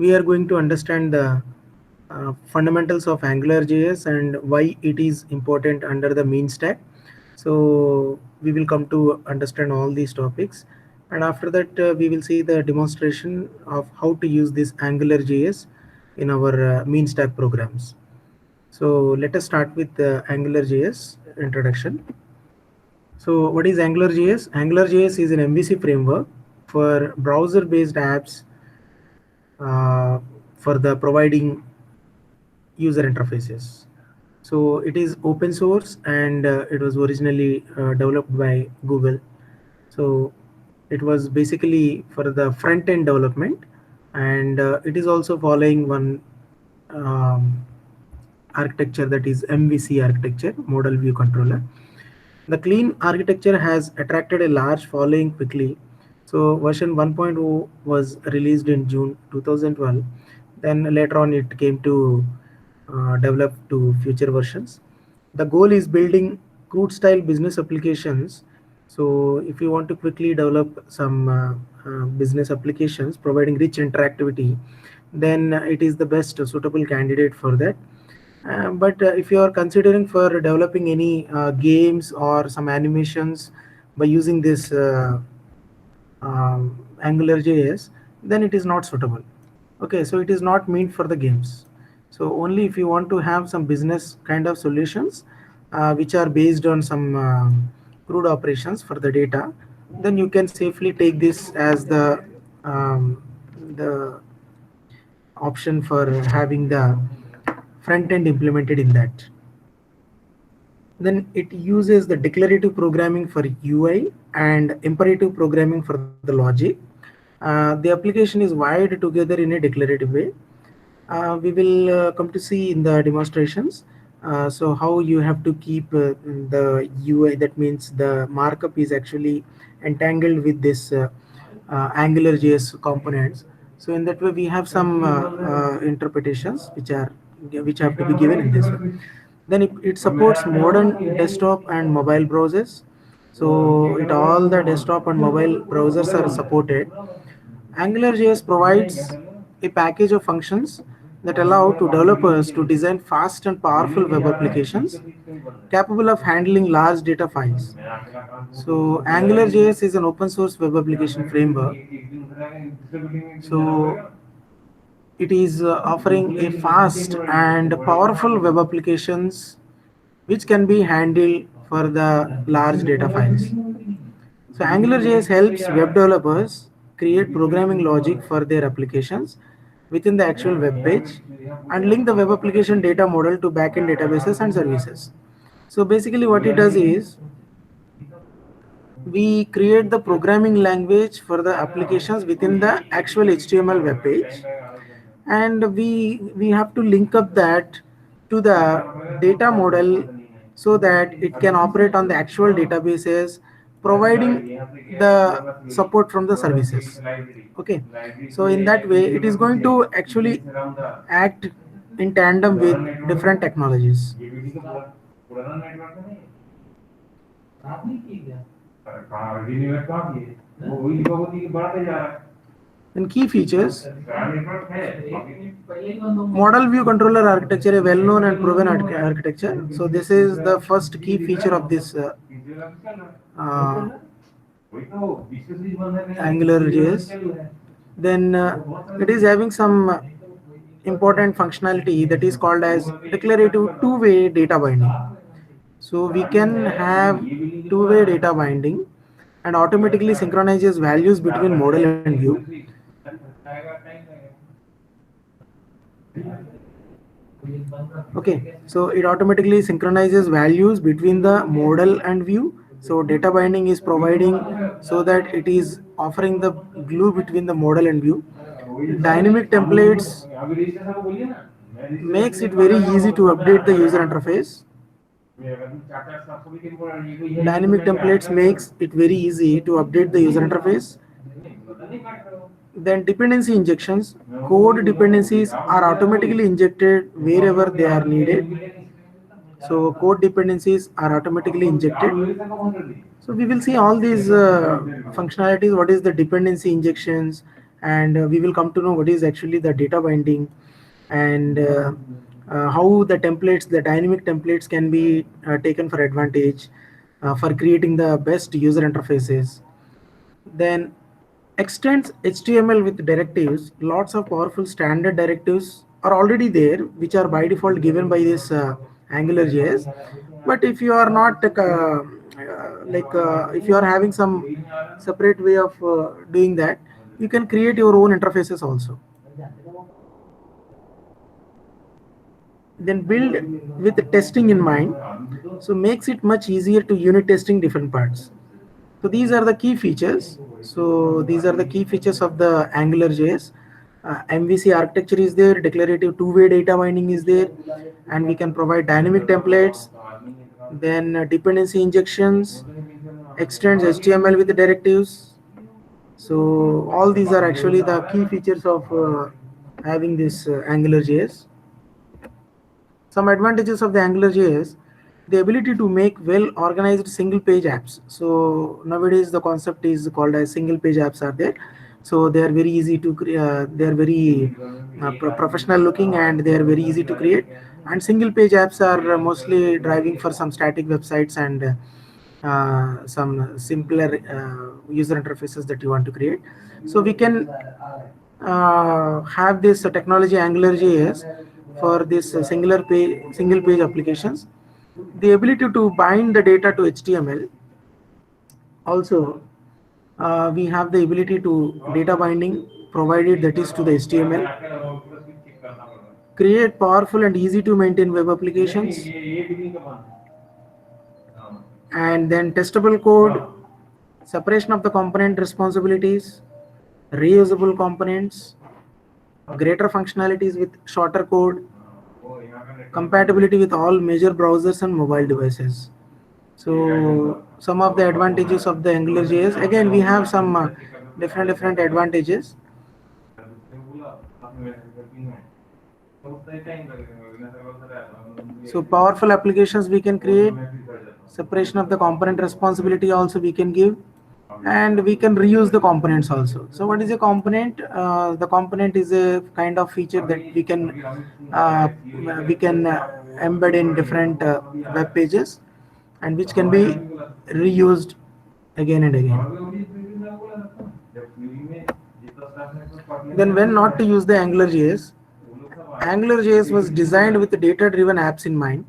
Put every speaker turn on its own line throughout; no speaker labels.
we are going to understand the fundamentals of AngularJS and why it is important under the mean stack. So we will come to understand all these topics, and after that we will see the demonstration of how to use this AngularJS in our mean stack programs. So let us start with the AngularJS introduction. So what is AngularJS? AngularJS is an MVC framework for browser-based apps uh, for the providing user interfaces. So it is open source, and it was originally developed by Google. So it was basically for the front end development, and it is also following one um, architecture, that is MVC architecture, model view controller. The clean architecture has attracted a large following quickly. So version 1.0 was released in June 2012. Then later on it came to develop to future versions. The goal is building CRUD style business applications. So if you want to quickly develop some business applications providing rich interactivity, then it is the best suitable candidate for that. But if you are considering for developing any games or some animations by using this AngularJS, then it is not suitable. Okay, so it is not meant for the games. So only if you want to have some business kind of solutions which are based on some crude operations for the data, then you can safely take this as the option for having the front end implemented in that. Then it uses the declarative programming for UI and imperative programming for the logic. The application is wired together in a declarative way. We will come to see in the demonstrations. So how you have to keep the UI, that means the markup is actually entangled with this AngularJS components. So in that way, we have some interpretations which have to be given in this way. Then it supports modern desktop and mobile browsers. So it all the desktop and mobile browsers are supported. AngularJS provides a package of functions that allow to developers to design fast and powerful web applications capable of handling large data files. So AngularJS is an open source web application framework. So it is offering a fast and powerful web applications which can be handled for the large data files. So AngularJS helps web developers create programming logic for their applications within the actual web page and link the web application data model to backend databases and services. So basically what it does is we create the programming language for the applications within the actual HTML web page, and we have to link up that to the data model so that it can operate on the actual databases, providing the support from the services. Okay, so in that way it is going to actually act in tandem with different technologies. And key features: model view controller architecture, a well-known and proven architecture. So this is the first key feature of this uh, AngularJS. Then it is having some important functionality that is called as declarative two-way data binding. So we can have two-way data binding and automatically synchronizes values between model and view. Okay, so it automatically synchronizes values between the model and view. So data binding is providing so that it is offering the glue between the model and view. Dynamic templates makes it very easy to update the user interface. Dynamic templates makes it very easy to update the user interface. Then dependency injections, code dependencies are automatically injected wherever they are needed. So code dependencies are automatically injected. So we will see all these functionalities, what is the dependency injections, and we will come to know what is actually the data binding, and how the templates, the dynamic templates can be taken for advantage for creating the best user interfaces. Then extends HTML with directives. Lots of powerful standard directives are already there, which are by default given by this AngularJS. But if you are not if you are having some separate way of doing that, you can create your own interfaces also. Then build with testing in mind, so makes it much easier to unit testing different parts. So these are the key features. So these are the key features of the AngularJS. MVC architecture is there, declarative two-way data binding is there, and we can provide dynamic templates. Then dependency injections, extends HTML with the directives. So all these are actually the key features of having this AngularJS. Some advantages of the AngularJS: the ability to make well-organized single-page apps. So nowadays the concept is called as single-page apps are there. So they are very easy to they are very professional looking, and they are very easy to create. And single-page apps are mostly driving for some static websites and some simpler user interfaces that you want to create. So we can have this technology AngularJS for this single page applications. The ability to bind the data to HTML. Also, we have the ability to data binding, provided that is to the HTML. Create powerful and easy to maintain web applications. And then testable code, separation of the component responsibilities, reusable components, greater functionalities with shorter code, compatibility with all major browsers and mobile devices. So some of the advantages of the AngularJS. Again, we have some different advantages. So powerful applications we can create, separation of the component responsibility also we can give, and we can reuse the components also. So what is a component? The component is a kind of feature that we can embed in different web pages, and which can be reused again and again. Then when not to use the AngularJS? AngularJS was designed with data-driven apps in mind.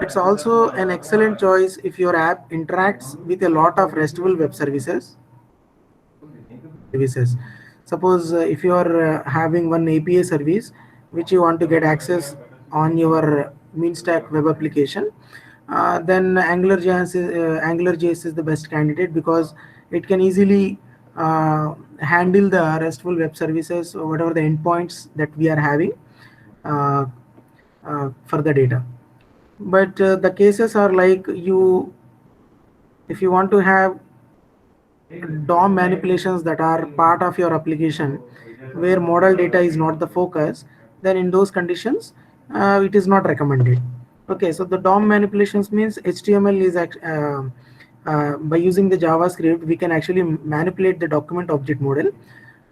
It's also an excellent choice if your app interacts with a lot of RESTful web services. Suppose if you are having one API service which you want to get access on your MeanStack web application, then AngularJS is the best candidate, because it can easily handle the RESTful web services or whatever the endpoints that we are having for the data. But the cases are like, if you want to have DOM manipulations that are part of your application where model data is not the focus, then in those conditions it is not recommended. Okay, so the DOM manipulations means HTML is by using the JavaScript we can actually manipulate the document object model.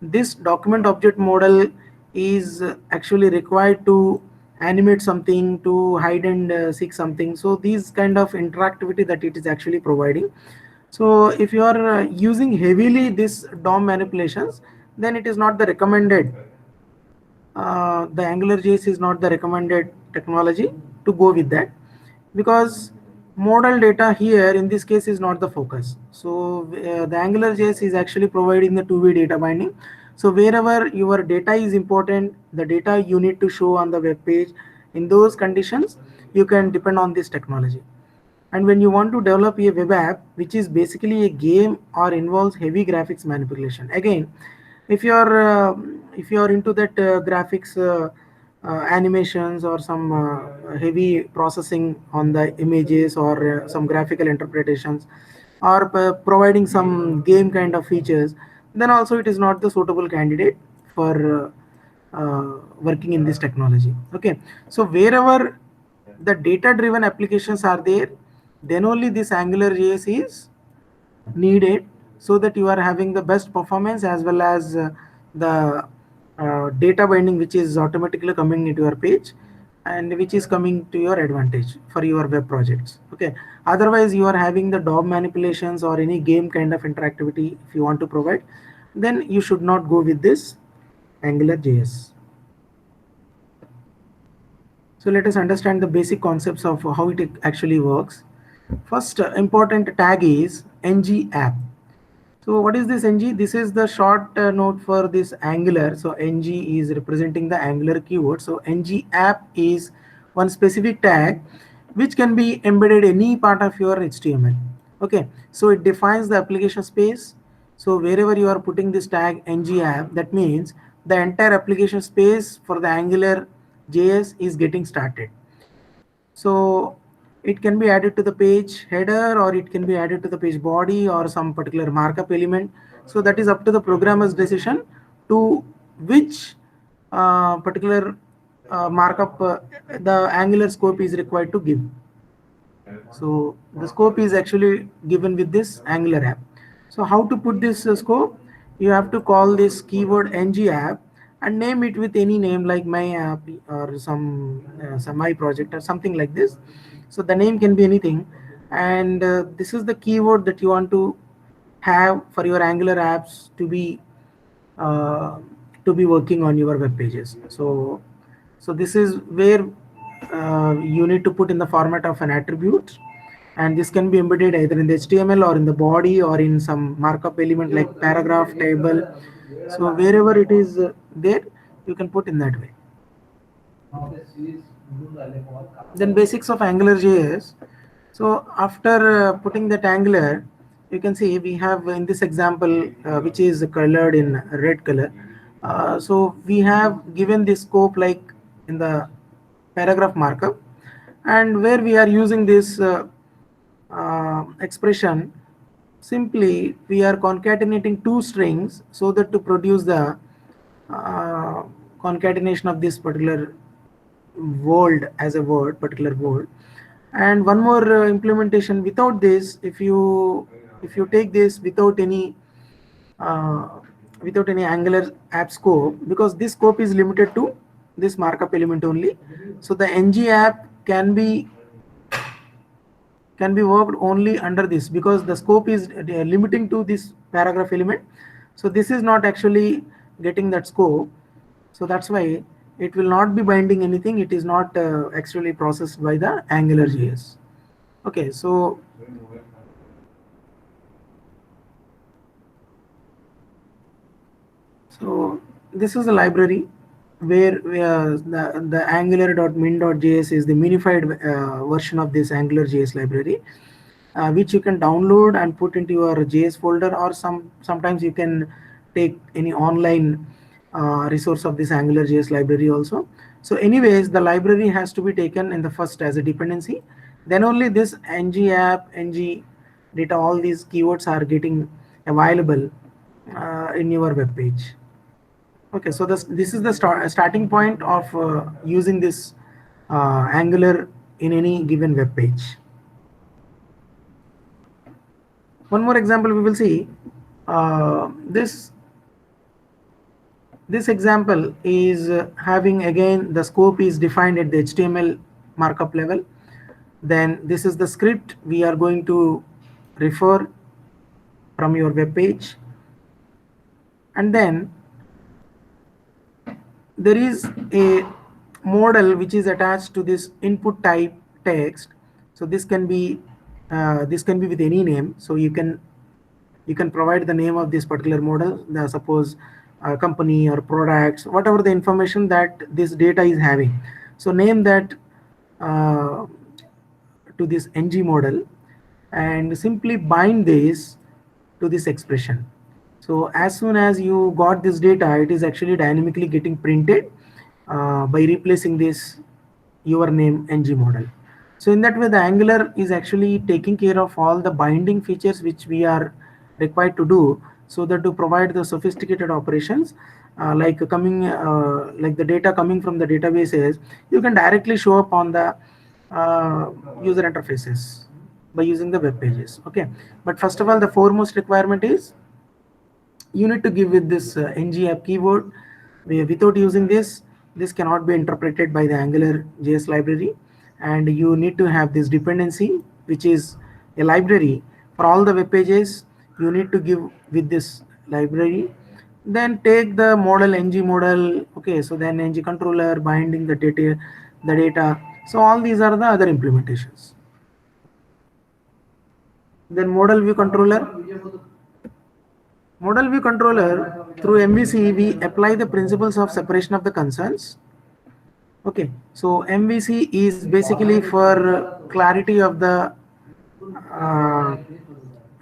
This document object model is actually required to animate something, to hide and seek something. So these kind of interactivity that it is actually providing. So if you are using heavily this DOM manipulations, then it is not the recommended. The AngularJS is not the recommended technology to go with that, because model data here in this case is not the focus. So the AngularJS is actually providing the two-way data binding. So wherever your data is important, the data you need to show on the web page, in those conditions you can depend on this technology. And when you want to develop a web app which is basically a game or involves heavy graphics manipulation, again, if you are into that graphics animations or some heavy processing on the images, or some graphical interpretations, or providing some game kind of features, then also it is not the suitable candidate for working in this technology. Okay, so wherever the data driven applications are there, then only this AngularJS is needed, so that you are having the best performance as well as the data binding which is automatically coming into your page and which is coming to your advantage for your web projects. Okay, otherwise you are having the DOM manipulations or any game kind of interactivity if you want to provide, then you should not go with this Angular JS. So let us understand the basic concepts of how it actually works. First important tag is ng app. So what is this ng? This is the short note for this Angular. So ng is representing the Angular keyword. So ng app is one specific tag which can be embedded any part of your HTML. Okay, so it defines the application space. So wherever you are putting this tag ng app, that means the entire application space for the Angular JS is getting started. So it can be added to the page header, or it can be added to the page body, or some particular markup element. So that is up to the programmer's decision to which particular markup the Angular scope is required to give. So the scope is actually given with this Angular app. So how to put this scope? You have to call this keyword ng app and name it with any name like my app or some my project or something like this. So the name can be anything, and this is the keyword that you want to have for your Angular apps uh, to be working on your web pages. So this is where you need to put in the format of an attribute, and this can be embedded either in the HTML or in the body or in some markup element like paragraph, table. So wherever it is there, you can put in that way. Then basics of Angular JS. So after putting that Angular, you can see we have in this example which is colored in red color. So we have given this scope like in the paragraph markup, and where we are using this expression, simply we are concatenating two strings so that to produce the concatenation of this particular word as a word, particular word. And one more implementation without this, if you take this uh, without any Angular app scope, because this scope is limited to this markup element only, so the ng app can be worked only under this, because the scope is limiting to this paragraph element. So this is not actually getting that scope, so that's why it will not be binding anything. It is not actually processed by the Angular JS. Okay, so this is a library where the angular.min.js is the minified version of this Angular JS library, which you can download and put into your JS folder, or sometimes you can take any online resource of this Angular JS library also. So anyways, the library has to be taken in the first as a dependency, then only this ng app, ng data, all these keywords are getting available in your web page. Okay, so this is the starting point of using this Angular in any given web page. One more example we will see. This example is having, again, the scope is defined at the HTML markup level. Then this is the script we are going to refer from your web page, and then there is a model which is attached to this input type text. So this can be with any name. So you can provide the name of this particular model, suppose company or products, whatever the information that this data is having. So name that to this ng model and simply bind this to this expression. So as soon as you got this data, it is actually dynamically getting printed by replacing this your name ng model. So in that way, the Angular is actually taking care of all the binding features which we are required to do, so that to provide the sophisticated operations like the data coming from the databases, you can directly show up on the user interfaces by using the web pages. Okay, but first of all, the foremost requirement is you need to give with this ng app keyword. Without using this cannot be interpreted by the Angular JS library, and you need to have this dependency, which is a library for all the web pages. You need to give with this library. Then take the model ng model. Okay, so then ng controller binding the data. So all these are the other implementations. Then model view controller. Model view controller, through MVC, we apply the principles of separation of the concerns. Okay, so MVC is basically for clarity of the uh,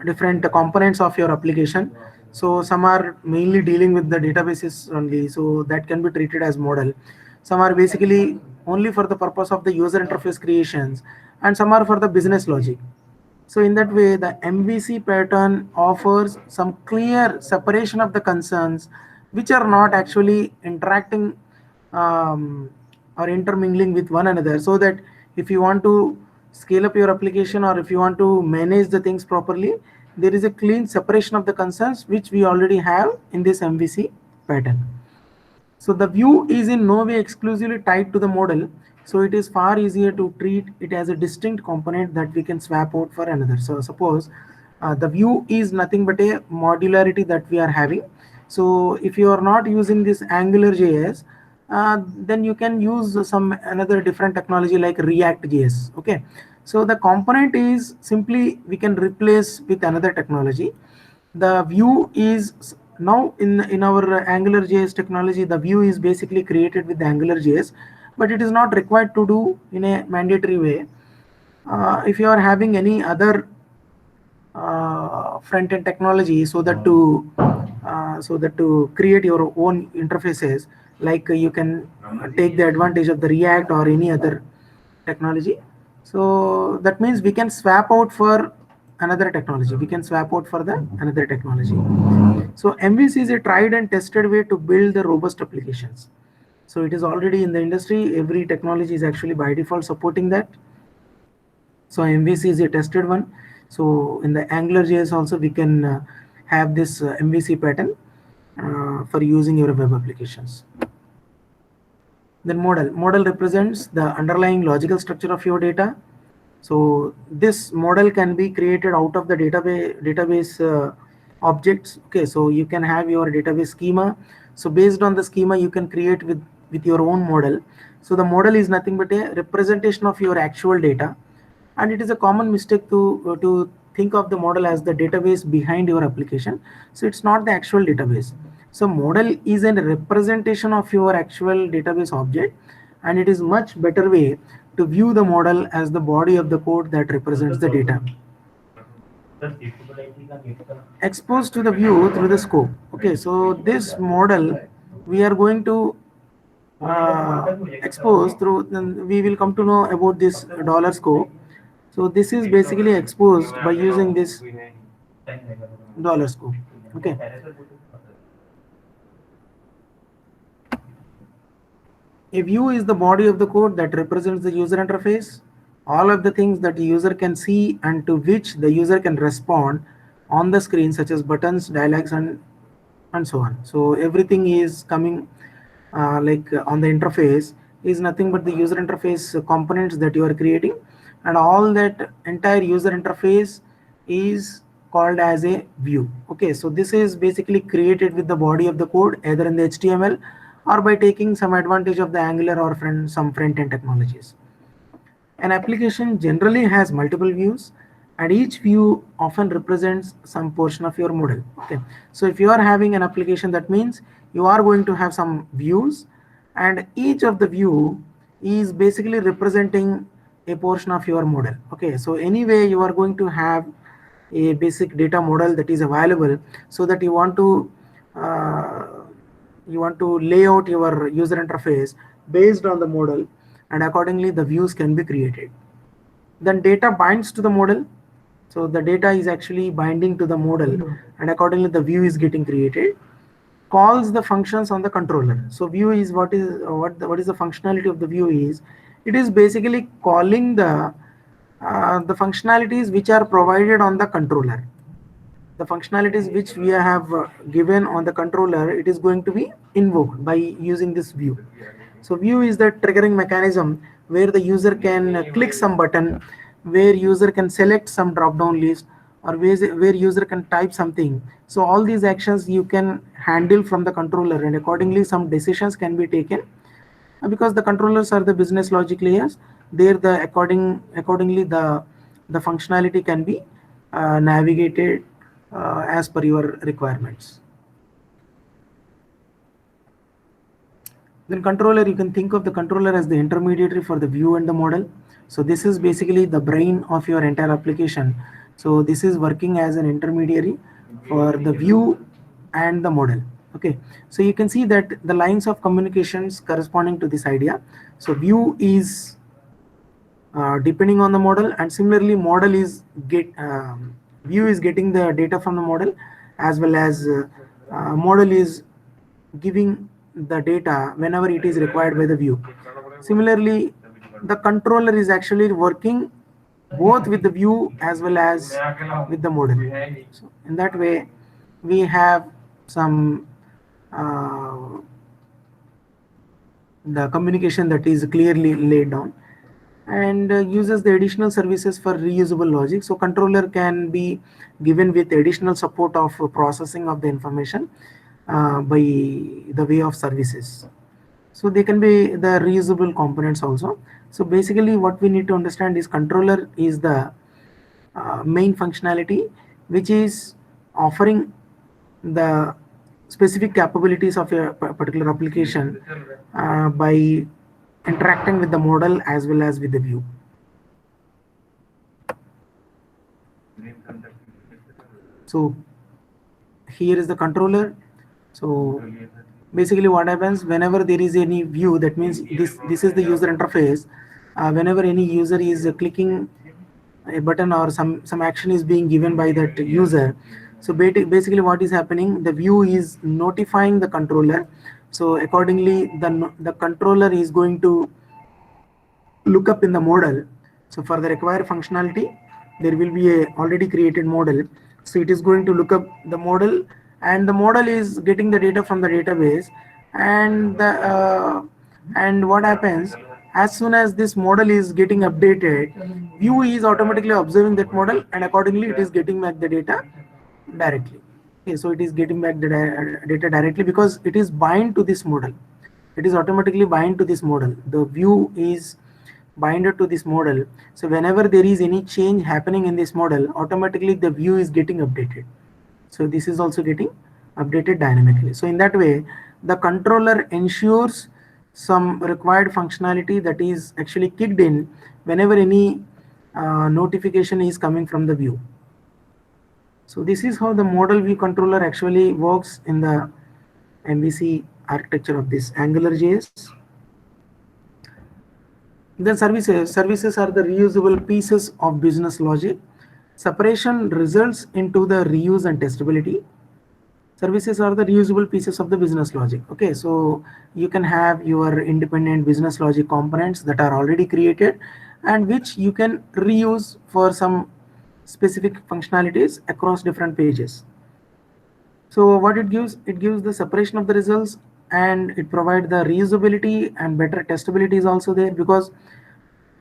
different components of your application. So some are mainly dealing with the databases only, so that can be treated as model. Some are basically only for the purpose of the user interface creations, and some are for the business logic. So in that way, the MVC pattern offers some clear separation of the concerns which are not actually interacting or intermingling with one another, so that if you want to scale up your application or if you want to manage the things properly, there is a clean separation of the concerns which we already have in this MVC pattern. So the view is in no way exclusively tied to the model. So it is far easier to treat it as a distinct component that we can swap out for another. So suppose the view is nothing but a modularity that we are having. So if you are not using this Angular JS, then you can use some another different technology like React JS. Okay. So the component is simply we can replace with another technology. The view is now in our Angular JS technology, the view is basically created with the Angular JS, but it is not required to do in a mandatory way. If you are having any other front-end technology, so that to create your own interfaces, like you can take the advantage of the React or any other technology. So that means we can swap out for another technology. We can swap out for the another technology. So MVC is a tried and tested way to build the robust applications. So it is already in the industry. Every technology is actually by default supporting that. So MVC is a tested one. So in the Angular JS also we can have this MVC pattern for using your web applications. Then model represents the underlying logical structure of your data. So this model can be created out of the database objects. Okay, so you can have your database schema. So based on the schema, you can create with your own model. So the model is nothing but a representation of your actual data, and it is a common mistake to think of the model as the database behind your application. So it's not the actual database. So model is a representation of your actual database object, and it is much better way to view the model as the body of the code that represents the data. Exposed to the view through the scope. Okay, so this model we are going to expose through, then we will come to know about this dollar scope. So this is basically exposed by using this dollar scope. Okay. A view is the body of the code that represents the user interface, all of the things that the user can see and to which the user can respond on the screen, such as buttons, dialogues, and so on. So everything is coming on the interface is nothing but the user interface components that you are creating, and all that entire user interface is called as a view. Okay, so this is basically created with the body of the code either in the HTML or by taking some advantage of the Angular or some front-end technologies. An application generally has multiple views, and each view often represents some portion of your model. Okay, so if you are having an application, that means you are going to have some views, and each of the view is basically representing a portion of your model. Okay, so anyway you are going to have a basic data model that is available, so that you want to lay out your user interface based on the model, and accordingly the views can be created. Then data binds to the model. So the data is actually binding to the model, and accordingly the view is getting created. Calls the functions on the controller. So view is what is the functionality of the view is. It is basically calling the functionalities which are provided on the controller. the functionalities which we have given on the controller, it is going to be invoked by using this view. So view is the triggering mechanism where the user can click some button, where user can select some drop down list, or where user can type something. So all these actions you can handle from the controller, and accordingly some decisions can be taken. Because the controllers are the business logic layers, there the accordingly the functionality can be navigated as per your requirements. Then controller, you can think of the controller as the intermediary for the view and the model. So this is basically the brain of your entire application. So this is working as an intermediary for the view and the model. Okay, so you can see that the lines of communications corresponding to this idea. So view is depending on the model, and similarly model is view is getting the data from the model, as well as model is giving the data whenever it is required by the view. Similarly, the controller is actually working both with the view as well as with the model. So in that way, we have some the communication that is clearly laid down, and uses the additional services for reusable logic. So controller can be given with additional support of processing of the information by the way of services. So they can be the reusable components also. So basically what we need to understand is controller is the main functionality which is offering the specific capabilities of a particular application by interacting with the model as well as with the view. So here is the controller. So basically what happens whenever there is any view, that means this is the user interface. Whenever any user is clicking a button or some action is being given by that user, so basically what is happening, the view is notifying the controller. So accordingly the controller is going to look up in the model. So for the required functionality, there will be a already created model. So it is going to look up the model, and the model is getting the data from the database. And what happens, as soon as this model is getting updated, view is automatically observing that model, and accordingly it is getting back the data directly. Okay, so it is getting back the data directly because it is bind to this model. It is automatically bind to this model. The view is binded to this model. So whenever there is any change happening in this model, automatically the view is getting updated. So this is also getting updated dynamically. So in that way, the controller ensures some required functionality that is actually kicked in whenever any notification is coming from the view. So this is how the model view controller actually works in the MVC architecture of this AngularJS. Then services are the reusable pieces of business logic. Separation results into the reuse and testability. Services are the reusable pieces of the business logic. Okay, so you can have your independent business logic components that are already created and which you can reuse for some specific functionalities across different pages. So what it gives the separation of the results, and it provides the reusability, and better testability is also there, because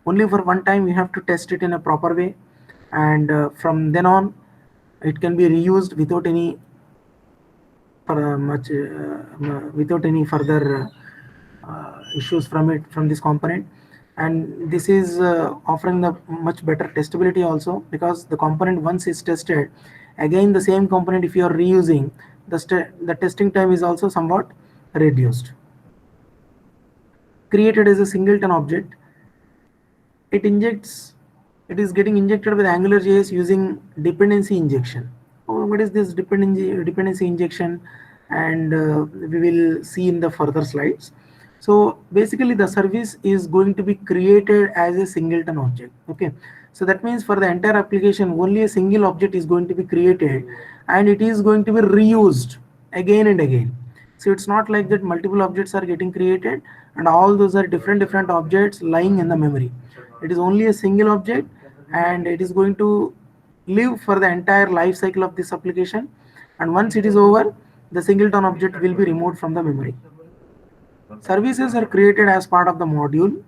only for one time we have to test it in a proper way, and from then on it can be reused without any without any further issues from this component. And this is offering the much better testability also, because the component once is tested, again the same component if you are reusing, the testing time is also somewhat reduced. Created as a singleton object, it is getting injected with AngularJS using dependency injection. What is this dependency injection? And we will see in the further slides. So basically the service is going to be created as a singleton object. Okay, so that means for the entire application only a single object is going to be created, and it is going to be reused again and again. So it's not like that multiple objects are getting created and all those are different objects lying in the memory. It is only a single object, and it is going to live for the entire life cycle of this application, and once it is over, the singleton object will be removed from the memory. Services are created as part of the module.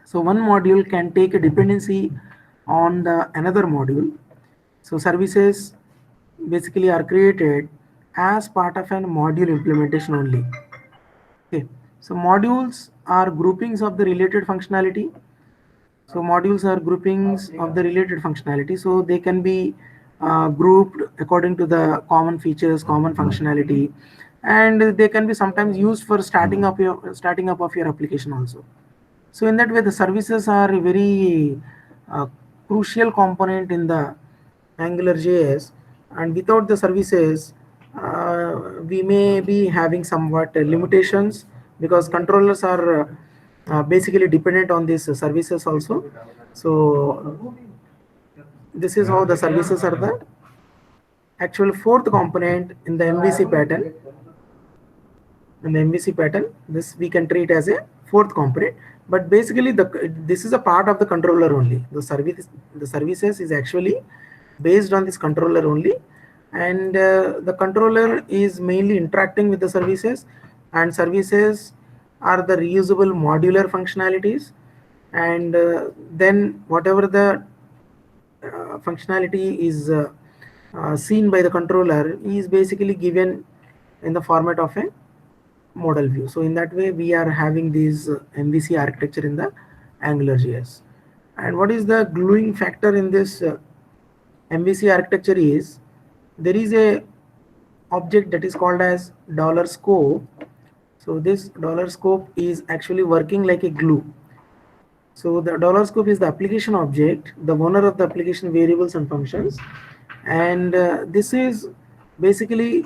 So one module can take a dependency on the another module. So services basically are created as part of a module implementation only. Okay, so modules are groupings of the related functionality. So modules are groupings of the related functionality. So they can be grouped according to the common features, common functionality, and they can be sometimes used for starting up of your application also. So in that way, the services are a very uh, crucial component in the Angular JS, and without the services, we may be having somewhat limitations, because controllers are basically dependent on these services also. So this is how the services are the actual fourth component in the MVC pattern. In the MVC pattern, this we can treat as a fourth component, but basically this is a part of the controller only. The services is actually based on this controller only, and the controller is mainly interacting with the services, and services are the reusable modular functionalities, and then whatever the functionality is seen by the controller is basically given in the format of a model view. So in that way, we are having this MVC architecture in the AngularJS. And what is the gluing factor in this MVC architecture is, there is a object that is called as $scope. So this $scope is actually working like a glue. So the $scope is the application object, the owner of the application variables and functions, and this is basically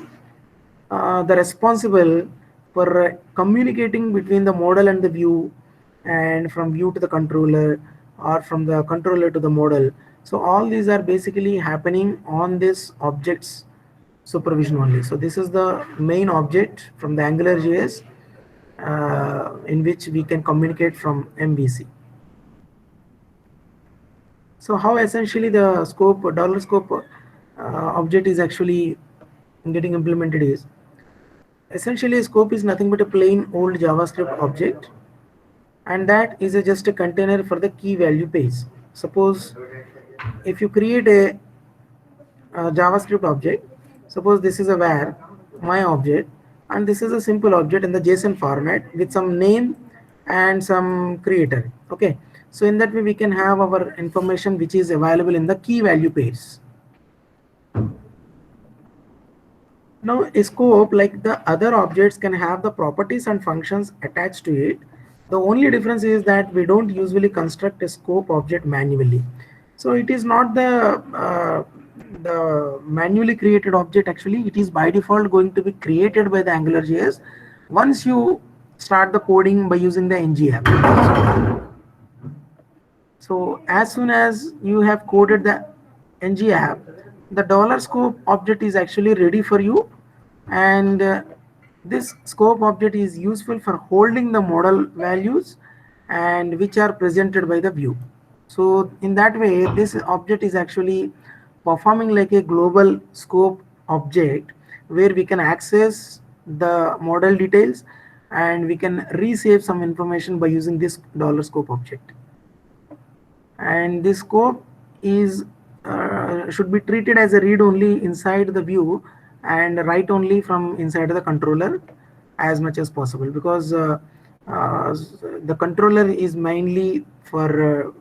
the responsible for communicating between the model and the view, and from view to the controller, or from the controller to the model. So all these are basically happening on this objects supervision only. So this is the main object from the AngularJS in which we can communicate from MVC. So how essentially the scope $scope object is actually getting implemented is, essentially a scope is nothing but a plain old JavaScript object, and that is just a container for the key value page. Suppose if you create a JavaScript object, suppose this is a var my object, and this is a simple object in the JSON format with some name and some creator. Okay, so in that way we can have our information which is available in the key value page. Now a scope, like the other objects, can have the properties and functions attached to it. The only difference is that we don't usually construct a scope object manually. So it is not the manually created object. Actually, it is by default going to be created by the AngularJS once you start the coding by using the ng app. So as soon as you have coded the ng app, the $scope object is actually ready for you, and this scope object is useful for holding the model values and which are presented by the view. So in that way, this object is actually performing like a global scope object, where we can access the model details and we can resave some information by using this $scope object. And this scope is should be treated as a read only inside the view and write only from inside the controller as much as possible, because the controller is mainly for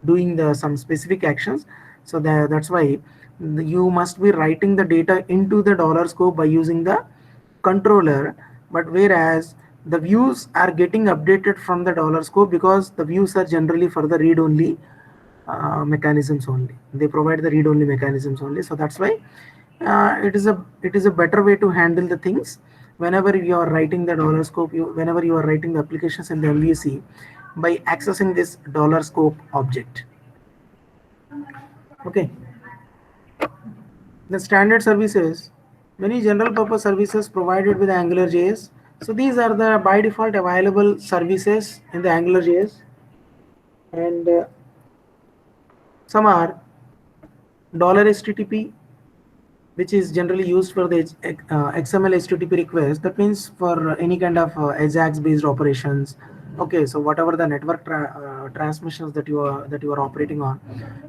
doing some specific actions. So that's why you must be writing the data into the $scope by using the controller, but whereas the views are getting updated from the $scope, because the views are generally for the read only mechanisms only. They provide the read only mechanisms only. So that's why it is a better way to handle the things whenever you are writing the $scope, whenever you are writing the applications in the MVC, by accessing this $scope object. Okay, the standard services, many general purpose services provided with AngularJS. So these are the by default available services in the AngularJS, and Some are $HTTP, which is generally used for the XML HTTP request. That means for any kind of AJAX based operations. Okay, so whatever the network transmissions that you are operating on,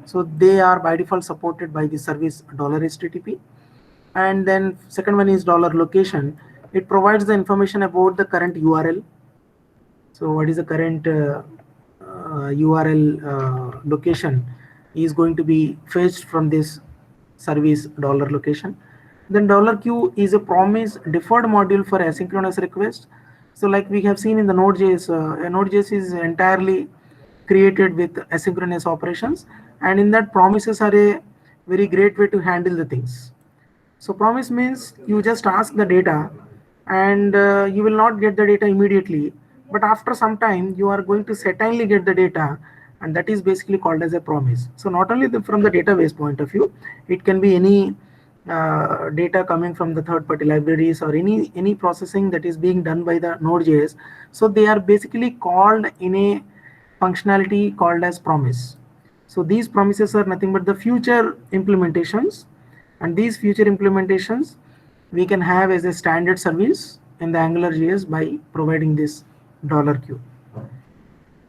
so they are by default supported by the service $HTTP. And then second one is $location. It provides the information about the current URL. So what is the current URL location is going to be fetched from this service $location. Then $Q is a promise deferred module for asynchronous request. So like we have seen in the Node.js, Node.js is entirely created with asynchronous operations, and in that promises are a very great way to handle the things. So promise means you just ask the data, and you will not get the data immediately, but after some time you are going to certainly get the data, and that is basically called as a promise. So not only from the database point of view, it can be any data coming from the third-party libraries or any processing that is being done by the Node.js. So they are basically called in a functionality called as promise. So these promises are nothing but the future implementations, and these future implementations we can have as a standard service in the AngularJS by providing this $Q.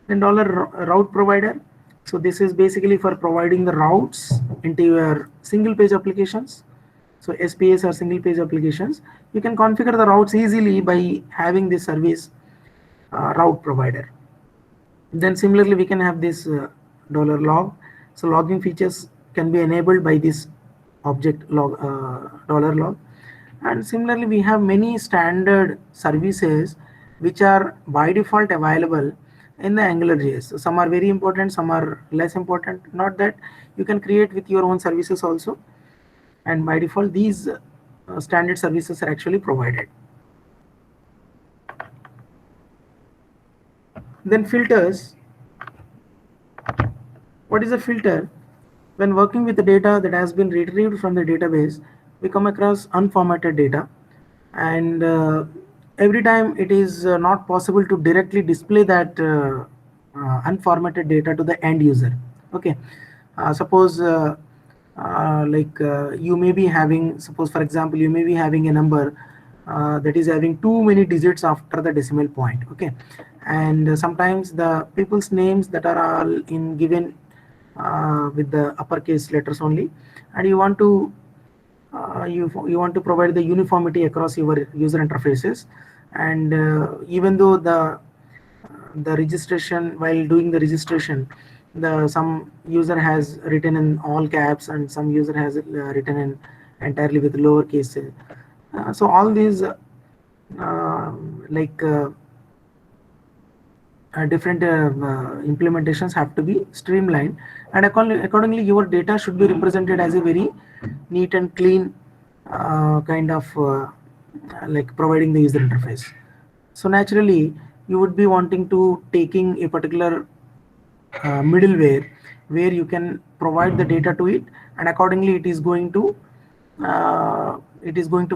Then route provider. So this is basically for providing the routes into your single page applications. So SPS or single page applications, you can configure the routes easily by having this service route provider. Then similarly we can have this $log. So logging features can be enabled by this object $log. And similarly we have many standard services which are by default available in the AngularJS. So some are very important, some are less important. Not that you can create with your own services also, and by default these standard services are actually provided. Then filters. What is a filter? When working with the data that has been retrieved from the database, we come across unformatted data, and every time it is not possible to directly display that unformatted data to the end user. Okay, suppose you may be having, suppose for example, you may be having a number that is having too many digits after the decimal point. Okay, and sometimes the people's names that are all in given with the uppercase letters only, and you want to you want to provide the uniformity across your user interfaces, and even though the registration, while doing the registration, some user has written in all caps and some user has written in entirely with lowercase. So all these different implementations have to be streamlined, and accordingly your data should be represented as a very neat and clean kind of like providing the user interface. So naturally you would be wanting to taking a particular middleware where you can provide the data to it, and accordingly it is going to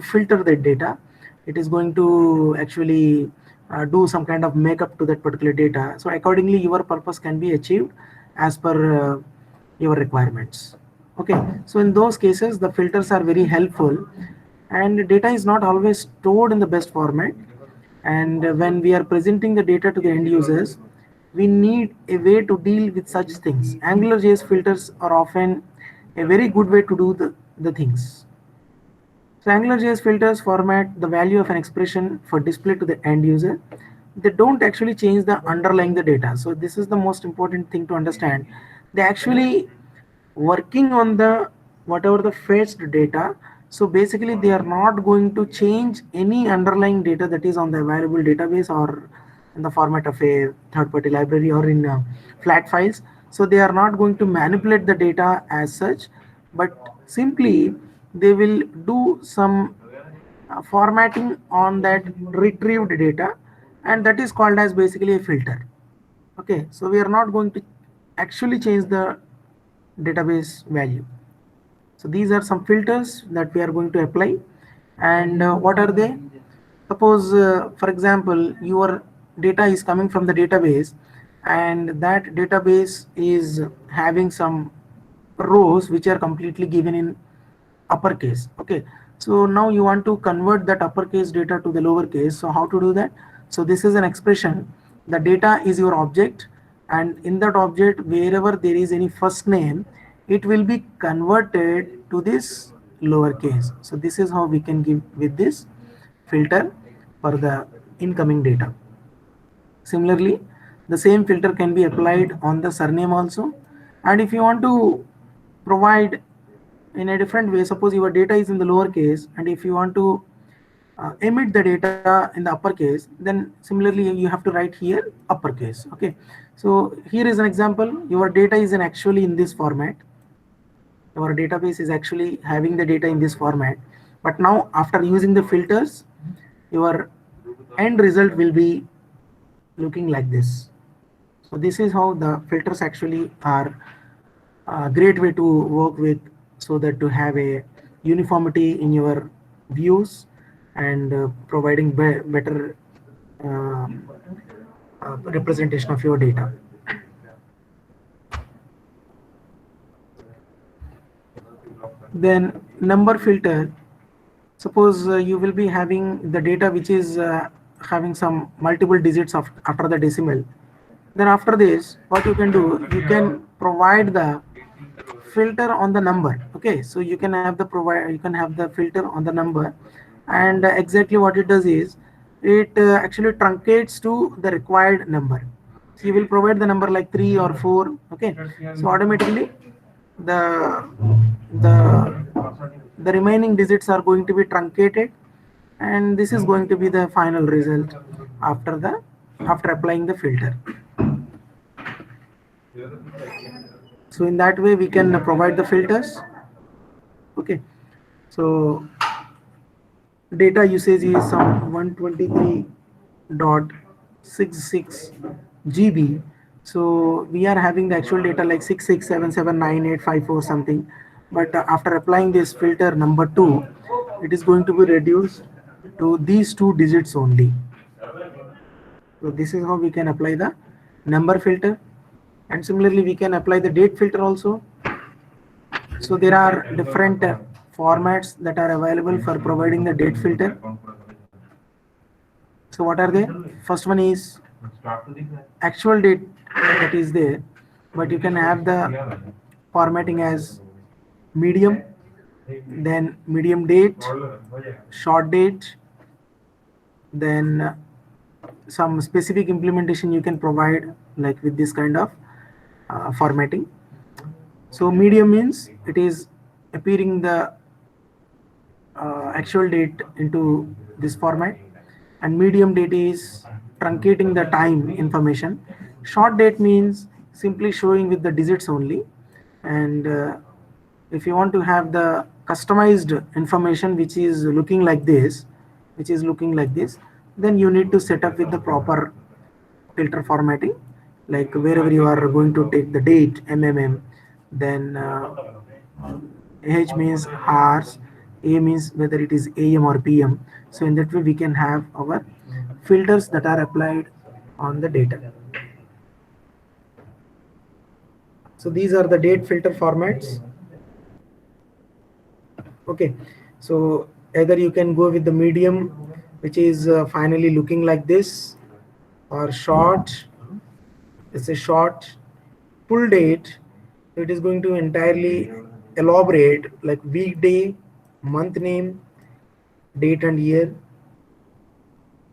filter that data. It is going to actually do some kind of makeup to that particular data. So accordingly your purpose can be achieved as per your requirements. Okay, so in those cases the filters are very helpful, and data is not always stored in the best format, and when we are presenting the data to the end users, we need a way to deal with such things. AngularJS filters are often a very good way to do the things. So AngularJS filters format the value of an expression for display to the end user. They don't actually change the underlying the data. So this is the most important thing to understand. They actually working on the whatever the fetched data. So basically they are not going to change any underlying data that is on the available database or in the format of a third-party library or in flat files. So they are not going to manipulate the data as such, but simply they will do some formatting on that retrieved data, and that is called as basically a filter. Okay, so we are not going to actually change the database value. So these are some filters that we are going to apply, and what are they? Suppose for example your data is coming from the database, and that database is having some rows which are completely given in uppercase. Okay, so now you want to convert that uppercase data to the lowercase. So how to do that? So this is an expression. The data is your object, and in that object, wherever there is any first name, it will be converted to this lowercase. So this is how we can give with this filter for the incoming data. Similarly, the same filter can be applied on the surname also. And if you want to provide in a different way, suppose your data is in the lowercase, and if you want to emit the data in the uppercase, then similarly you have to write here uppercase. Okay, so here is an example. Your data is actually in this format. Our database is actually having the data in this format, but now after using the filters, your end result will be looking like this. So this is how the filters actually are a great way to work with, so that to have a uniformity in your views and providing better uh, representation of your data. Then number filter. Suppose you will be having the data which is having some multiple digits of after the decimal. Then after this, what you can do, you can provide the filter on the number. Okay, so you can have the filter on the number, and exactly what it does is it actually truncates to the required number. So you will provide the number like 3 or 4. Okay, so automatically the the the remaining digits are going to be truncated, and this is going to be the final result after applying the filter. So in that way we can provide the filters. Okay, so data usage is some 123.66 GB. So we are having the actual data like 66779854 something, but after applying this filter number 2, it is going to be reduced to these 2 digits only. So this is how we can apply the number filter, and similarly we can apply the date filter also. So there are different formats that are available for providing the date filter. So what are they? First one is actual date, that is there, but you can have the formatting as medium, then medium date, short date, then some specific implementation you can provide like with this kind of formatting. So medium means it is appearing the actual date into this format, and medium date is truncating the time information. Short date means simply showing with the digits only, and if you want to have the customized information which is looking like this, then you need to set up with the proper filter formatting, like wherever you are going to take the date mmm, then H means hours, A means whether it is AM or PM. So in that way we can have our filters that are applied on the data. So these are the date filter formats. Okay, so either you can go with the medium, which is finally looking like this, or short. It's a short. Full date, it is going to entirely elaborate like weekday, month name, date and year.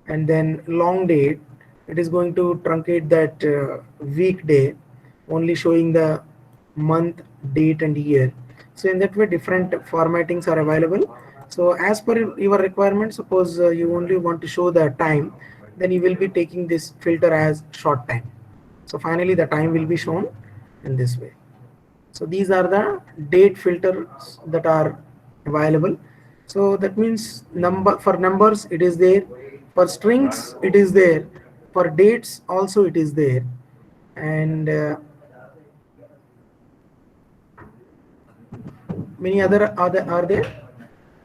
And then long date, it is going to truncate that weekday, only showing the month, date and year. So in that way different formattings are available. So as per your requirement, suppose you only want to show the time, then you will be taking this filter as short time. So finally the time will be shown in this way. So these are the date filters that are available. So that means for numbers it is there, for strings it is there, for dates also it is there, and many other are there.